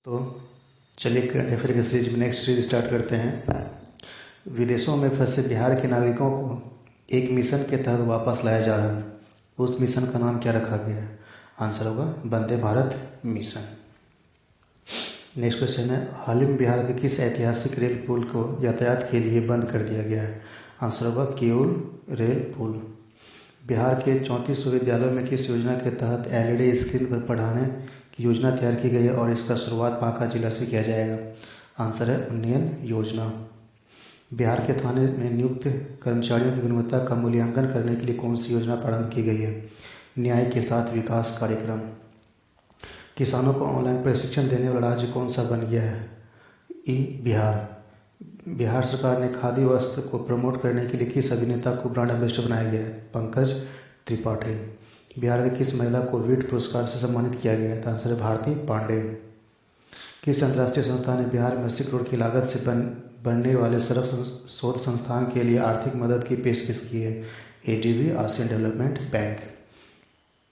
तो चलिए current affair की सीरीज में नेक्स्ट सीरीज स्टार्ट करते हैं। विदेशों में फंसे बिहार के नागरिकों को एक मिशन के तहत वापस लाया जा रहा है। उस मिशन का नाम क्या रखा गया है? आंसर होगा Vande Bharat mission. Next question है, हाल ही में बिहार के किस ऐतिहासिक रेल पुल को यातायात के लिए बंद कर दिया गया है? आंसर होगा किऊल रेल पुल। बिहार के 34 विश्वविद्यालयों में किस योजना के तहत एलईडी स्क्रीन पर पढ़ाने की योजना तैयार की गई है और इसका शुरुआत बांका जिला से किया जाएगा? आंसर है उन्नयन योजना। बिहार के थाने में नियुक्त कर्मचारियों की गुणवत्ता का मूल्यांकन करने के लिए कौन सी योजना प्रारंभ की गई है? न्याय के साथ विकास कार्यक्रम। किसानों को ऑनलाइन प्रशिक्षण देने वाला राज्य कौन सा बन गया है? बिहार। बिहार सरकार ने खादी वस्त्र को प्रमोट करने के लिए किस अभिनेता को ब्रांड एम्बेसडर बनाया गया है? पंकज त्रिपाठी। बिहार के किस महिला को वीट पुरस्कार से सम्मानित किया गया है? आंसर है भारती पांडे। किस अंतर्राष्ट्रीय संस्था ने बिहार में 80 करोड़ की लागत से बनने वाले सड़क शोध संस्थान के लिए आर्थिक मदद की पेशकश की है? ADB ASEAN development bank.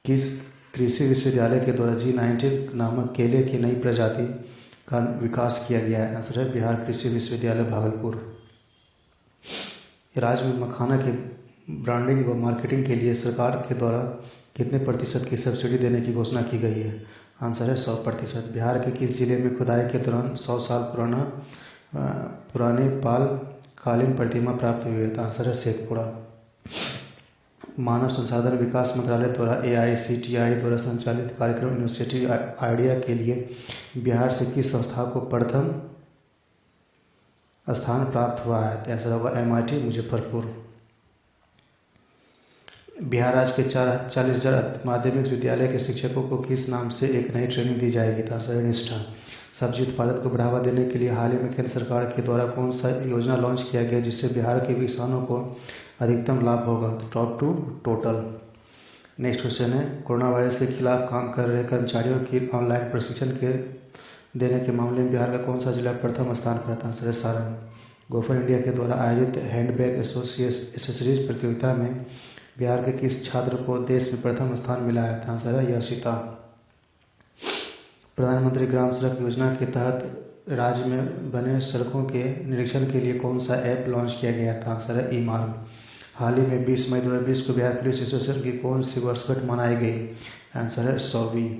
किस कृषि विश्वविद्यालय के द्वारा G19 नामक केले की नई प्रजाति का विकास किया गया है? आंसर है बिहार कृषि विश्वविद्यालय भागलपुर। राज्य में मखाना के ब्रांडिंग व मार्केटिंग के लिए सरकार के द्वारा कितने प्रतिशत की सब्सिडी देने की घोषणा की गई है? आंसर है 100%। बिहार के किस जिले में खुदाई के दौरान 100 साल पुरानी पाल कालीन प्रतिमा प्राप्त हुई है? आंसर है शेखपुरा। मानव संसाधन विकास मंत्रालय द्वारा AICTI द्वारा संचालित कार्यक्रम यूनिवर्सिटी आइडिया के लिए बिहार से किस संस्था को प्रथम स्थान प्राप्त हुआ है? आंसर होगा MIT मुजफ्फरपुर। बिहार राज्य के 40,000 माध्यमिक विद्यालय के शिक्षकों को किस नाम से एक नई ट्रेनिंग दी जाएगी? आंसर है निष्ठा। सब्जी उत्पादन को बढ़ावा देने के लिए हाल ही में केंद्र सरकार के द्वारा कौन सा योजना लॉन्च किया गया जिससे बिहार के किसानों को अधिकतम लाभ होगा? Top two total. Next question है, कोरोना वायरस के खिलाफ काम कर रहे कर्मचारियों की ऑनलाइन प्रशिक्षण देने के मामले में बिहार का कौन सा जिला प्रथम स्थान पर था? आंसर है सारण। गोफर इंडिया के द्वारा आयोजित हैंडबैग एसेसरीज प्रतियोगिता में बिहार के किस छात्र को देश में प्रथम स्थान मिला है? आंसर है यशिता। प्रधानमंत्री ग्राम सड़क योजना के तहत राज्य में बने सड़कों के निरीक्षण के लिए कौन सा ऐप लॉन्च किया गया था? आंसर है ई-मार्ग। हाल ही में 20 मई 2020 को बिहार पुलिस एसोसिएशन की कौन सी वर्षगांठ मनाई गई? आंसर है 100वीं।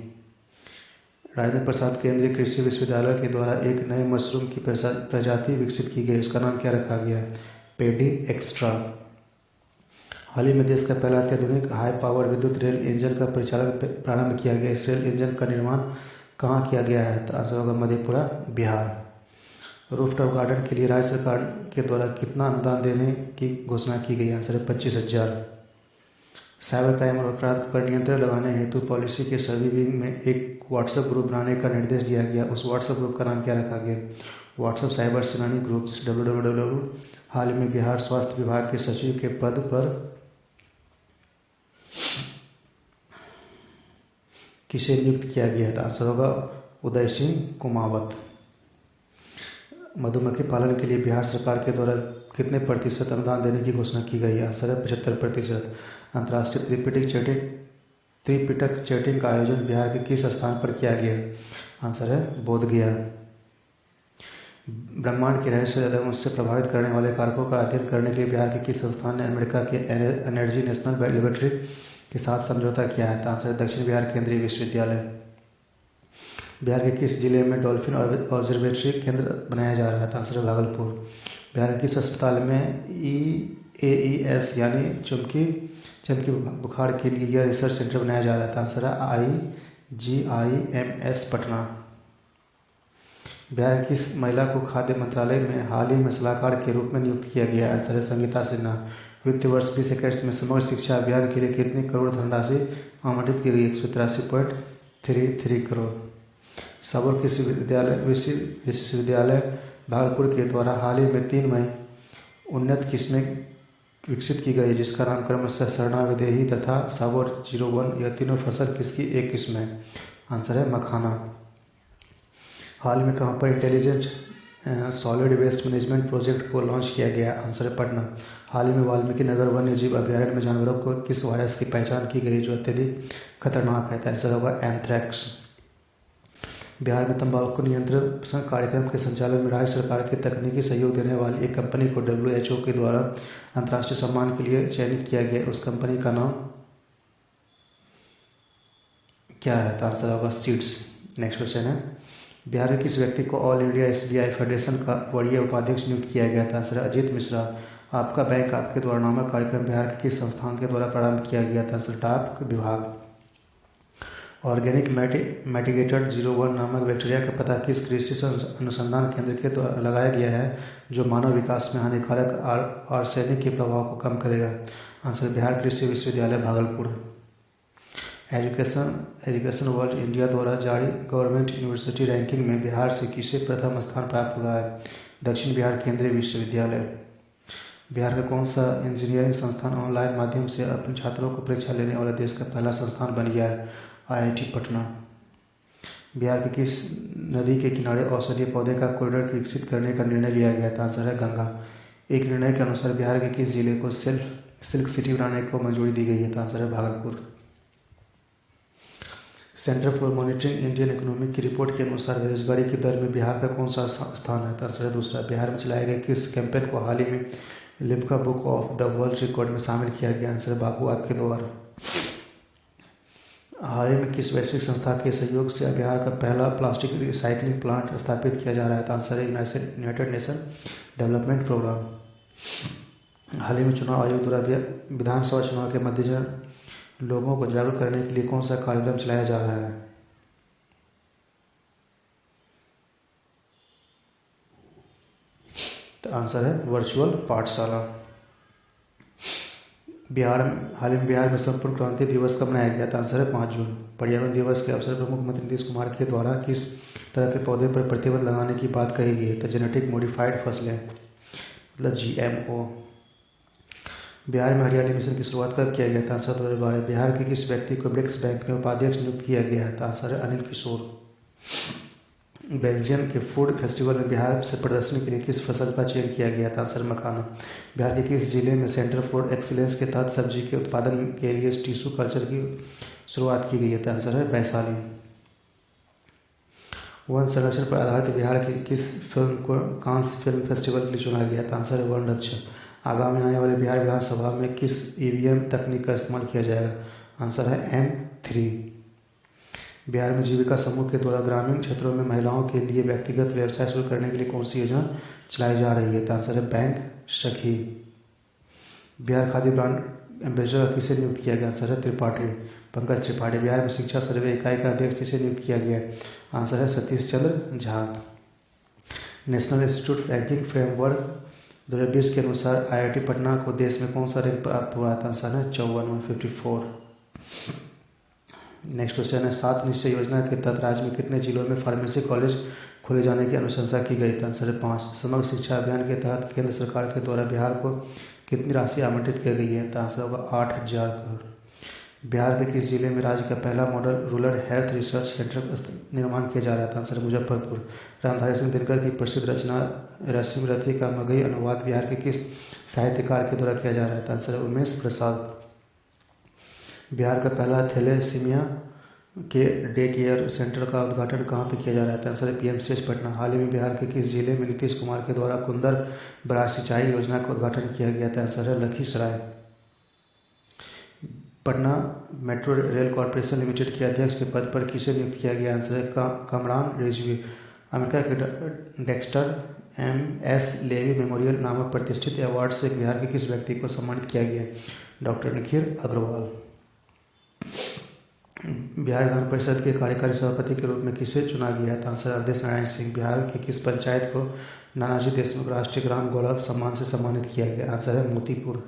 राजेंद्र प्रसाद केंद्रीय कृषि विश्वविद्यालय के द्वारा एक नए मशरूम की प्रजाति विकसित की गई, उसका नाम क्या रखा गया? पेडी एक्स्ट्रा। हाल ही में देश का पहला अत्याधुनिक हाई पावर विद्युत रेल इंजन का परिचालन प्रारंभ किया गया। इस रेल इंजन का निर्माण कहाँ किया गया है? आंसर होगा मधेपुरा बिहार। रूफटॉप गार्डन के लिए राज्य सरकार के द्वारा कितना अनुदान देने की घोषणा की गई? आंसर है 25,000। साइबर क्राइम और अपराध पर नियंत्रण लगाने हेतु पॉलिसी के सभी विंग में एक व्हाट्सएप ग्रुप बनाने का निर्देश दिया गया। उस व्हाट्सएप ग्रुप का नाम क्या रखा गया? व्हाट्सएप साइबर सेनानी ग्रुप्स www। हाल ही में बिहार स्वास्थ्य विभाग के सचिव के पद पर किसे नियुक्त किया गया था? आंसर होगा उदय सिंह कुमावत। मधुमक्खी पालन के लिए बिहार सरकार के द्वारा कितने प्रतिशत अनुदान देने की घोषणा की गई है? आंसर है 75%। अंतर्राष्ट्रीय त्रिपिटक चैटिंग का आयोजन बिहार के किस स्थान पर किया गया? आंसर है बोधगया। ब्रह्मांड के रहस्य एवं उससे प्रभावित करने वाले कारकों का अध्ययन करने के लिए बिहार के किस संस्थान ने अमेरिका के एनर्जी नेशनल लेबोरेटरी के साथ समझौता किया है? आंसर है दक्षिण बिहार केंद्रीय विश्वविद्यालय। बिहार के किस जिले में डॉल्फिन ऑब्जर्वेटरी केंद्र बनाया जा रहा है? आंसर है भागलपुर। बिहार के किस अस्पताल में EAES यानी चमकी बुखार के लिए यह रिसर्च सेंटर बनाया जा रहा था? आंसर है IGIMS पटना। बिहार की किस महिला को खाद्य मंत्रालय में हाल ही में सलाहकार के रूप में नियुक्त किया गया? आंसर है संगीता सिन्हा। वित्तीय वर्ष 2021 में समग्र शिक्षा अभियान के लिए कितनी करोड़ धनराशि आवंटित की गई? 183.33 करोड़। सबौर कृषि विश्वविद्यालय भागलपुर के द्वारा हाल ही में 3 मई उन्नत किस्में विकसित की गई जिसका नाम क्रमशः सरना, विदेही तथा सबौर 01। यह तीनों फसल किसकी एक किस्म है? आंसर है मखाना। हाल में कहाँ पर intelligent solid waste management project को लॉन्च किया गया? आंसर है पटना। हाल ही में वाल्मीकि नगर वन्य जीव अभ्यारण्य में जानवरों को किस वायरस की पहचान की गई जो अत्यधिक खतरनाक है? आंसर होगा एंथ्रैक्स। बिहार में तंबाकू नियंत्रण कार्यक्रम के संचालन में राज्य सरकार के तकनीकी सहयोग देने वाली एक कंपनी को WHO के द्वारा अंतर्राष्ट्रीय सम्मान के लिए चयनित किया गया। उस कंपनी का नाम क्या है? तो आंसर होगा सीड्स। नेक्स्ट क्वेश्चन है, बिहार के किस व्यक्ति को ऑल इंडिया SBI फेडरेशन का वरीय उपाध्यक्ष नियुक्त किया गया था? आंसर अजीत मिश्रा। आपका बैंक आपके द्वारा नामक कार्यक्रम बिहार के किस संस्थान के द्वारा प्रारंभ किया गया था? आंसर डाक विभाग। ऑर्गेनिक मैटिगेटेड 01 नामक बैक्टीरिया का पता किस कृषि अनुसंधान केंद्र के द्वारा लगाया गया है जो मानव विकास में हानिकारक आर्सेनिक के प्रभाव को कम करेगा? आंसर बिहार कृषि विश्वविद्यालय भागलपुर। एजुकेशन वर्ल्ड इंडिया द्वारा जारी गवर्नमेंट यूनिवर्सिटी रैंकिंग में बिहार से किसे प्रथम स्थान प्राप्त हुआ है? दक्षिण बिहार केंद्रीय विश्वविद्यालय। बिहार का कौन सा इंजीनियरिंग संस्थान ऑनलाइन माध्यम से अपने छात्रों को परीक्षा लेने वाले देश का पहला संस्थान बन गया है? IIT पटना। बिहार के किस नदी के किनारे औषधीय पौधे का कॉरिडोर विकसित करने का निर्णय लिया गया था? आंसर है गंगा। एक निर्णय के अनुसार बिहार के किस जिले को सिल्क सिटी बनाने को मंजूरी दी गई है? तो आंसर है Bhagalpur. Centre for monitoring Indian economy की रिपोर्ट के अनुसार बेरोजगारी की दर में बिहार का कौन सा स्थान है? तो आंसर है दूसरा। बिहार में चलाए गए किस कैंपेन को हाल ही में Limca book of the world record में शामिल किया गया? आंसर है बापू आपके द्वार। हाल ही में किस वैश्विक संस्था के सहयोग से बिहार का पहला प्लास्टिक रिसाइकलिंग प्लांट स्थापित किया जा रहा है? तो आंसर है यूनाइटेड नेशन डेवलपमेंट प्रोग्राम। हाल ही में चुनाव आयोग द्वारा विधानसभा चुनाव के मद्देनजर लोगों को जागरूक करने के लिए कौन सा कार्यक्रम चलाया जा रहा है? तो आंसर है वर्चुअल पाठशाला। हाल ही में बिहार में संपूर्ण क्रांति दिवस कब मनाया गया था? आंसर है 5 जून। पर्यावरण दिवस के अवसर पर मुख्यमंत्री नीतीश कुमार के द्वारा किस तरह के पौधे पर प्रतिबंध लगाने की बात कही गई है? तो जेनेटिक मॉडिफाइड फसलें मतलब GMO। बिहार में हरियाली मिशन की शुरुआत कब किया गया था? आंसर 2012। बिहार के किस व्यक्ति को ब्रिक्स बैंक में उपाध्यक्ष नियुक्त किया गया है? तो आंसर है अनिल किशोर। बेल्जियम के फूड फेस्टिवल में बिहार से प्रदर्शनी के लिए किस फसल का चयन किया गया था? आंसर मखाना। बिहार के किस जिले में सेंटर फॉर एक्सीलेंस के तहत सब्जी के उत्पादन के लिए टिश्यू कल्चर की शुरुआत की गई है? आंसर है वैशाली। वन संरक्षण पर आधारित बिहार की किस फिल्म को कांस फिल्म फेस्टिवल के लिए चुना गया था? आंसर है वन रक्षक। आगामी आने वाले बिहार विधानसभा में किस EVM तकनीक का इस्तेमाल किया जाएगा? आंसर है M3। बिहार में जीविका समूह के द्वारा ग्रामीण क्षेत्रों में महिलाओं के लिए व्यक्तिगत व्यवसाय शुरू करने के लिए कौन सी योजना चलाई जा रही है? तो आंसर है बैंक सखी। बिहार खादी ब्रांड एम्बेसडर किसे नियुक्त किया गया? आंसर है त्रिपाठी, पंकज त्रिपाठी। बिहार में शिक्षा सर्वे इकाई का अध्यक्ष किसे नियुक्त किया गया? आंसर है Satish Chandra Jha. National institute ranking framework 2020 के अनुसार IIT पटना को देश में कौन सा रैंक प्राप्त हुआ था? आंसर है 54। नेक्स्ट क्वेश्चन है, 7 निश्चय योजना के तहत राज्य में कितने जिलों में फार्मेसी कॉलेज खोले जाने की अनुशंसा की गई? तो आंसर है 5। समग्र शिक्षा अभियान के तहत केंद्र सरकार के द्वारा बिहार को कितनी राशि आवंटित की गई है? तो आंसर होगा 8000 करोड़। बिहार के किस जिले में राज्य का पहला model rural health research centre का निर्माण किया जा रहा था? आंसर मुजफ्फरपुर। रामधारी सिंह दिनकर की प्रसिद्ध रचना रश्मि रथी का मगही अनुवाद बिहार के किस साहित्यकार के द्वारा किया जा रहा था? आंसर है उमेश प्रसाद। बिहार का पहला थैलेसीमिया के डे केयर सेंटर का उद्घाटन कहाँ पे किया जा रहा है? आंसर है PMCH पटना। हाल ही में बिहार के किस जिले में नीतीश कुमार के द्वारा कुंदर बराज सिंचाई योजना का उद्घाटन किया गया था? आंसर है Lakhisarai. Patna metro rail corporation limited के अध्यक्ष के पद पर किसे नियुक्त किया गया? आंसर है कमरान रिजवी। अमेरिका के डेक्स्टर MS लेवी मेमोरियल नामक प्रतिष्ठित अवार्ड से बिहार के किस व्यक्ति को सम्मानित किया गया? डॉक्टर निखिल अग्रवाल। बिहार विधान परिषद के कार्यकारी सभापति के रूप में किसे चुना गया है? आंसर अवधेश नारायण सिंह। बिहार के किस पंचायत को नानाजी देशमुख राष्ट्रीय ग्राम गौरव सम्मान से सम्मानित किया गया? आंसर है मोतीपुर।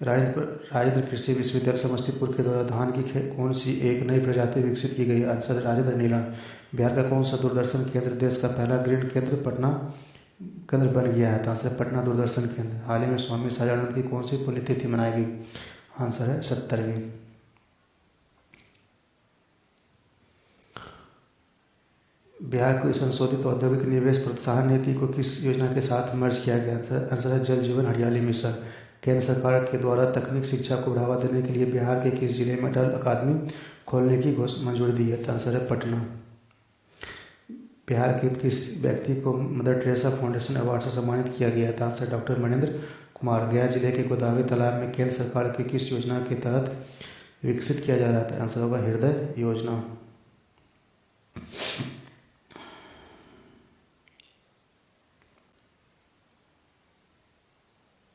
राजेंद्र कृषि विश्वविद्यालय समस्तीपुर के द्वारा धान की कौन सी एक नई प्रजाति विकसित की गई? आंसर है राजेंद्र नीलम। बिहार का कौन सा दूरदर्शन केंद्र देश का पहला ग्रीन केंद्र पटना केंद्र बन गया है? आंसर पटना दूरदर्शन केंद्र। हाल ही में स्वामी सहजानंद की कौन सी पुण्यतिथि मनाई गई? आंसर है 70वीं। बिहार को संशोधित औद्योगिक निवेश प्रोत्साहन नीति को किस योजना के साथ मर्ज किया गया? आंसर है जल जीवन हरियाली मिशन। केंद्र सरकार के द्वारा तकनीक शिक्षा को बढ़ावा देने के लिए बिहार के किस जिले में अटल अकादमी खोलने की मंजूरी दी है? तो आंसर है पटना। बिहार के किस व्यक्ति को मदर टेरेसा फाउंडेशन अवार्ड से सम्मानित किया गया है? तो आंसर डॉक्टर मणिंद्र कुमार। गया जिले के गोदावरी तालाब में केंद्र सरकार की किस योजना के तहत विकसित किया जा रहा था? आंसर होगा हृदय योजना।